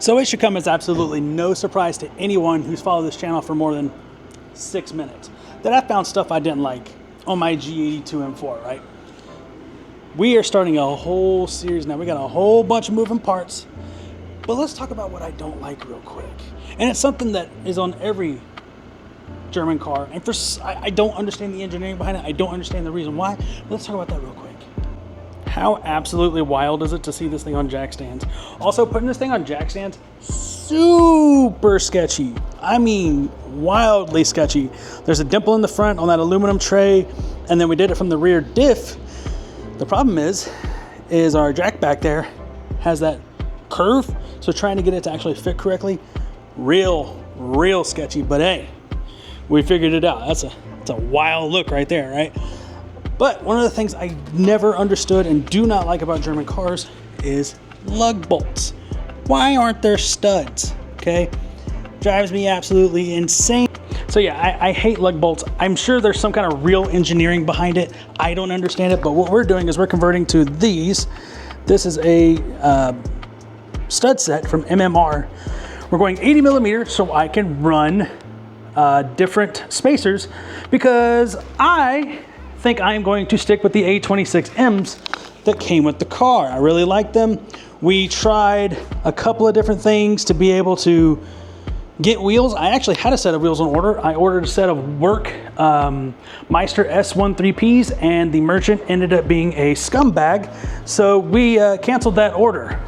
So it should come as absolutely no surprise to anyone who's followed this channel for more than 6 minutes that I found stuff I didn't like on my G82 M4, right? We are starting a whole series now. We got a whole bunch of moving parts, but let's talk about what I don't like real quick. And it's something that is on every German car, and I don't understand the engineering behind it. I don't understand the reason why, but let's talk about that real quick. How absolutely wild is it to see this thing on jack stands? Also, putting this thing on jack stands, super sketchy. I mean, wildly sketchy. There's a dimple in the front on that aluminum tray, and then we did it from the rear diff. The problem is our jack back there has that curve, so trying to get it to actually fit correctly, real sketchy, but hey, we figured it out. That's a wild look right there, right? But one of the things I never understood and do not like about German cars is lug bolts. Why aren't there studs? Okay, drives me absolutely insane. So yeah, I hate lug bolts. I'm sure there's some kind of real engineering behind it. I don't understand it, but what we're doing is we're converting to these. This is a stud set from MMR. We're going 80 millimeter so I can run different spacers, because I think I am going to stick with the A26Ms that came with the car. I really like them. We tried a couple of different things to be able to get wheels. I actually had a set of wheels on order. I ordered a set of work Meister S13Ps, and the merchant ended up being a scumbag, so we canceled that order.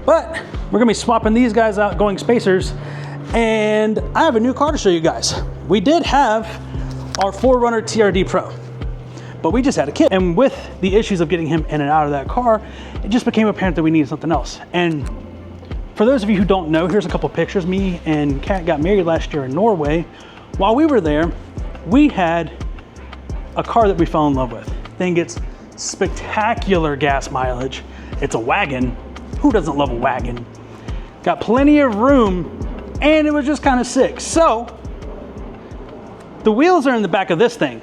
But we're gonna be swapping these guys out, going spacers, and I have a new car to show you guys. We did have our 4Runner TRD Pro, but we just had a kid, and with the issues of getting him in and out of that car, it just became apparent that we needed something else. And for those of you who don't know, here's a couple pictures. Me and Kat got married last year in Norway. While we were there, we had a car that we fell in love with. Thing gets spectacular gas mileage. It's a wagon. Who doesn't love a wagon? Got plenty of room, and it was just kind of sick. So the wheels are in the back of this thing.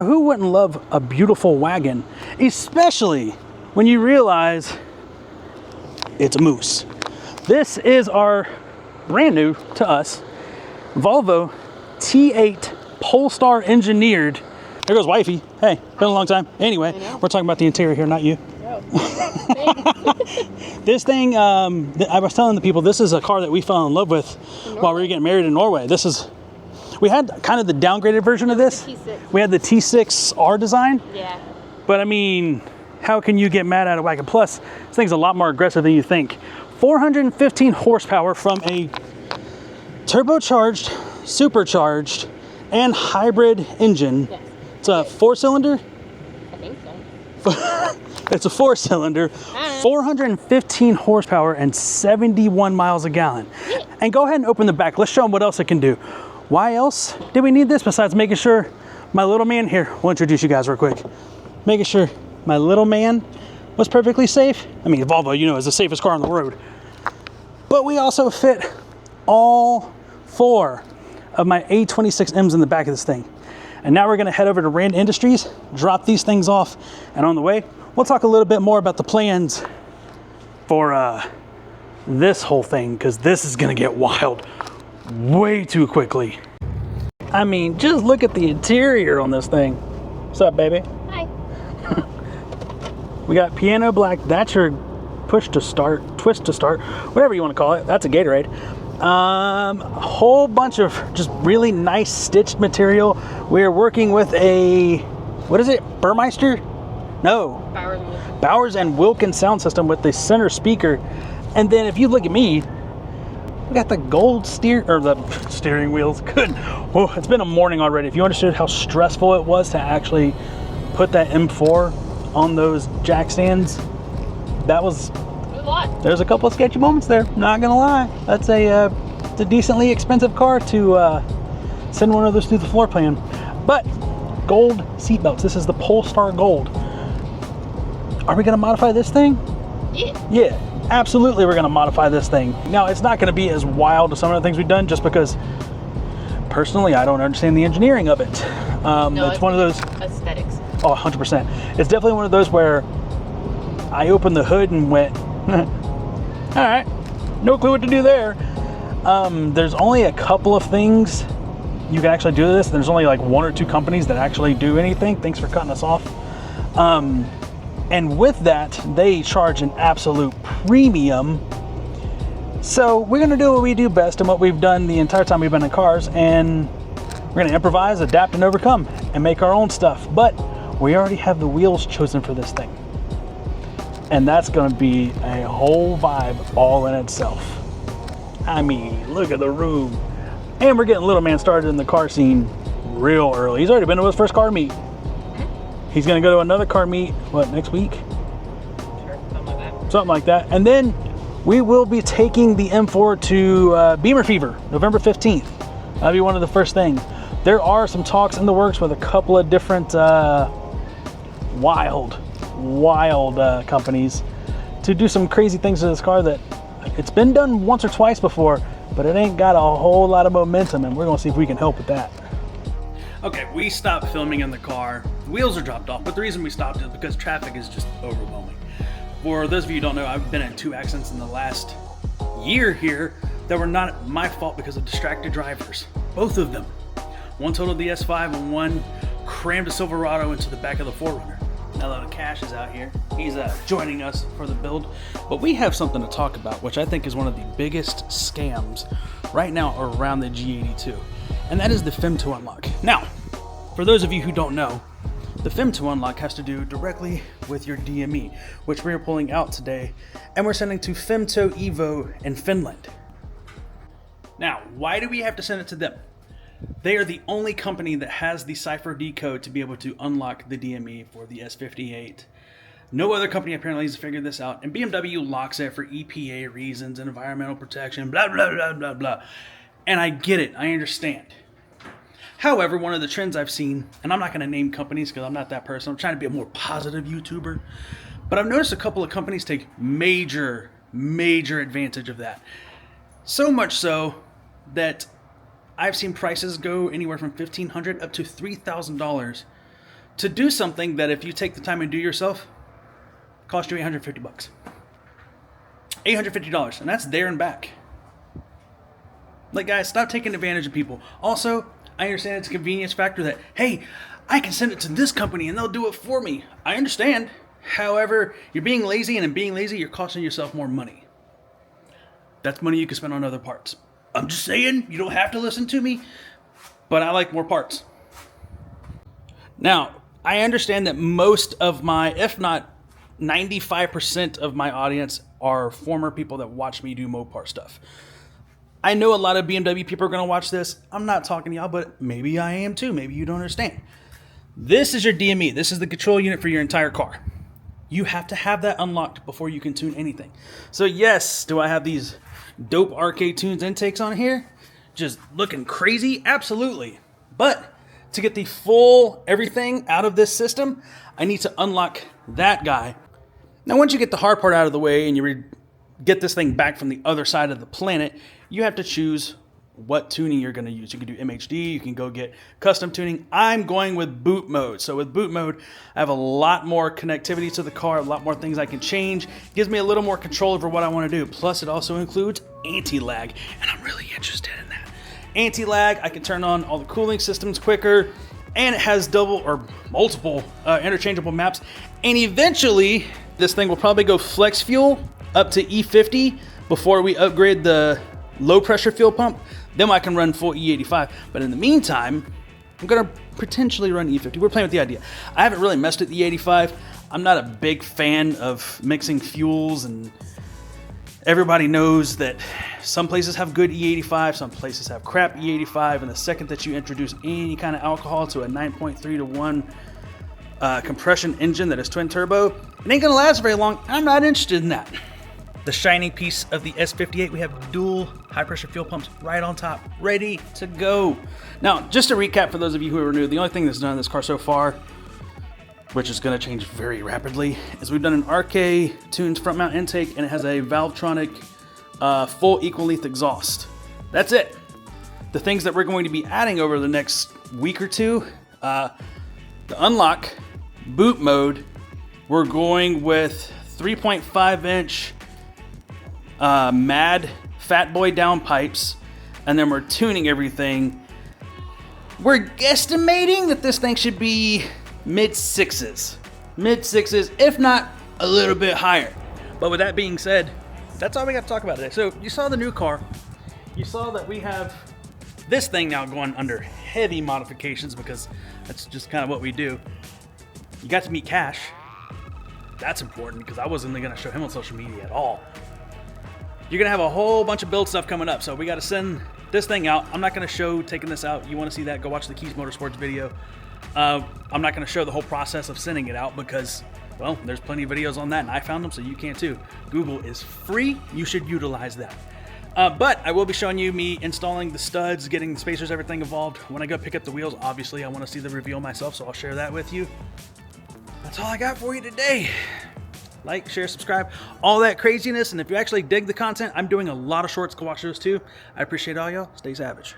Who wouldn't love a beautiful wagon, especially when you realize it's a moose? This is our brand new to us Volvo T8 Polestar engineered. There goes wifey. Hey, been a long time. Anyway, we're talking about the interior here, not you. No. This thing, I was telling the people, this is a car that we fell in love with while we were getting married in Norway. We had kind of the downgraded version of this. We had the T6R design. Yeah. But I mean, how can you get mad at a wagon? Plus, this thing's a lot more aggressive than you think. 415 horsepower from a turbocharged, supercharged, and hybrid engine. Yes. It's a 4-cylinder? I think so. It's a 4-cylinder, 415 horsepower, and 71 miles a gallon. And go ahead and open the back. Let's show them what else it can do. Why else did we need this besides making sure my little man here, we'll introduce you guys real quick, making sure my little man was perfectly safe. I mean, Volvo, you know, is the safest car on the road. But we also fit all 4 of my A26Ms in the back of this thing. And now we're gonna head over to Rand Industries, drop these things off, and on the way, we'll talk a little bit more about the plans for this whole thing, because this is gonna get wild way too quickly. I mean, just look at the interior on this thing. What's up, baby? Hi. We got piano black. That's your push to start, twist to start, whatever you want to call it. That's a Gatorade. A whole bunch of just really nice stitched material. We're working with a, what is it? Burmeister? No. Bowers and Wilkins sound system with the center speaker. And then if you look at me, we got the gold steering wheels. Good. Oh, it's been a morning already. If you understood how stressful it was to actually put that M4 on those jack stands, that was, there's a couple of sketchy moments there, not gonna lie. That's it's a decently expensive car to send one of those through the floor plan. But gold seatbelts, this is the Polestar Gold. Are we gonna modify this thing? Yeah, absolutely we're gonna modify this thing. Now, it's not gonna be as wild as some of the things we've done, just because personally I don't understand the engineering of it. No, it's one of those aesthetics. Oh, 100%. It's definitely one of those where I opened the hood and went, all right, no clue what to do there. There's only a couple of things you can actually do this. There's only like 1 or 2 companies that actually do anything. Thanks for cutting us off. And with that, they charge an absolute premium. So we're gonna do what we do best and what we've done the entire time we've been in cars, and we're gonna improvise, adapt, and overcome, and make our own stuff. But we already have the wheels chosen for this thing. And that's gonna be a whole vibe all in itself. I mean, look at the room. And we're getting little man started in the car scene real early. He's already been to his first car meet. He's gonna go to another car meet, what, next week? Sure, something like that. Something like that. And then we will be taking the M4 to Beamer Fever, November 15th. That'll be one of the first things. There are some talks in the works with a couple of different wild companies to do some crazy things to this car that it's been done once or twice before, but it ain't got a whole lot of momentum, and we're gonna see if we can help with that. Okay, we stopped filming in the car. The wheels are dropped off, but the reason we stopped is because traffic is just overwhelming. For those of you who don't know, I've been in 2 accidents in the last year here that were not my fault because of distracted drivers. Both of them. One totaled the S5 and one crammed a Silverado into the back of the 4Runner. Now that Cash is out here, he's joining us for the build. But we have something to talk about, which I think is one of the biggest scams right now around the G82. And that is the Femto unlock. Now, for those of you who don't know, the Femto unlock has to do directly with your DME, which we are pulling out today, and we're sending to Femto Evo in Finland. Now, why do we have to send it to them? They are the only company that has the cipher decode to be able to unlock the DME for the S58. No other company apparently has figured this out, and BMW locks it for EPA reasons and environmental protection, blah, blah, blah, blah, blah. And I get it, I understand. However, one of the trends I've seen, and I'm not going to name companies because I'm not that person, I'm trying to be a more positive YouTuber, but I've noticed a couple of companies take major advantage of that. So much so that I've seen prices go anywhere from $1,500 up to $3,000 to do something that if you take the time and do yourself, cost you $850. $850, and that's there and back. Like, guys, stop taking advantage of people. Also, I understand it's a convenience factor that, hey, I can send it to this company and they'll do it for me. I understand. However, you're being lazy, and in being lazy, you're costing yourself more money. That's money you can spend on other parts. I'm just saying, you don't have to listen to me, but I like more parts. Now, I understand that most of my, if not 95% of my audience are former people that watch me do Mopar stuff. I know a lot of BMW people are going to watch this. I'm not talking to y'all, but maybe I am too. Maybe you don't understand. This is your DME. This is the control unit for your entire car. You have to have that unlocked before you can tune anything. So yes, do I have these dope arcade tunes intakes on here? Just looking crazy? Absolutely. But to get the full everything out of this system, I need to unlock that guy. Now, once you get the hard part out of the way and you get this thing back from the other side of the planet, you have to choose what tuning you're going to use. You can do MHD, you can go get custom tuning. I'm going with boot mode. So with boot mode, I have a lot more connectivity to the car, a lot more things I can change. It gives me a little more control over what I want to do. Plus, it also includes anti-lag, and I'm really interested in that. Anti-lag, I can turn on all the cooling systems quicker, and it has double or multiple interchangeable maps. And eventually, this thing will probably go flex fuel up to E50 before we upgrade the low pressure fuel pump. Then I can run full E85. But in the meantime, I'm going to potentially run E50. We're playing with the idea. I haven't really messed with E85. I'm not a big fan of mixing fuels, and everybody knows that some places have good E85, some places have crap E85, and the second that you introduce any kind of alcohol to a 9.3 to 1 compression engine that is twin turbo. It ain't gonna last very long. I'm not interested in that. The shiny piece of the S58, we have dual high pressure fuel pumps right on top, ready to go. Now, just to recap for those of you who are new, the only thing that's done in this car so far, which is gonna change very rapidly, is we've done an RK tuned front mount intake, and it has a Valvetronic full equal length exhaust. That's it. The things that we're going to be adding over the next week or two, the unlock, boot mode, we're going with 3.5 inch Mad Fat Boy downpipes, and then we're tuning everything. We're guesstimating that this thing should be mid sixes, if not a little bit higher. But with that being said, that's all we got to talk about today. So you saw the new car. You saw that we have this thing now going under heavy modifications because that's just kind of what we do. You got to meet Cash. That's important because I wasn't going to show him on social media at all. You're going to have a whole bunch of build stuff coming up, so we got to send this thing out. I'm not going to show taking this out. You want to see that, go watch the Keys Motorsports video. I'm not going to show the whole process of sending it out because, well, there's plenty of videos on that, and I found them, so you can too. Google is free. You should utilize that. But I will be showing you me installing the studs, getting the spacers, everything involved. When I go pick up the wheels, obviously I want to see the reveal myself, so I'll share that with you. That's all I got for you today. Like, share, subscribe, all that craziness. And if you actually dig the content, I'm doing a lot of shorts. Go watch those too. I appreciate all y'all. Stay savage.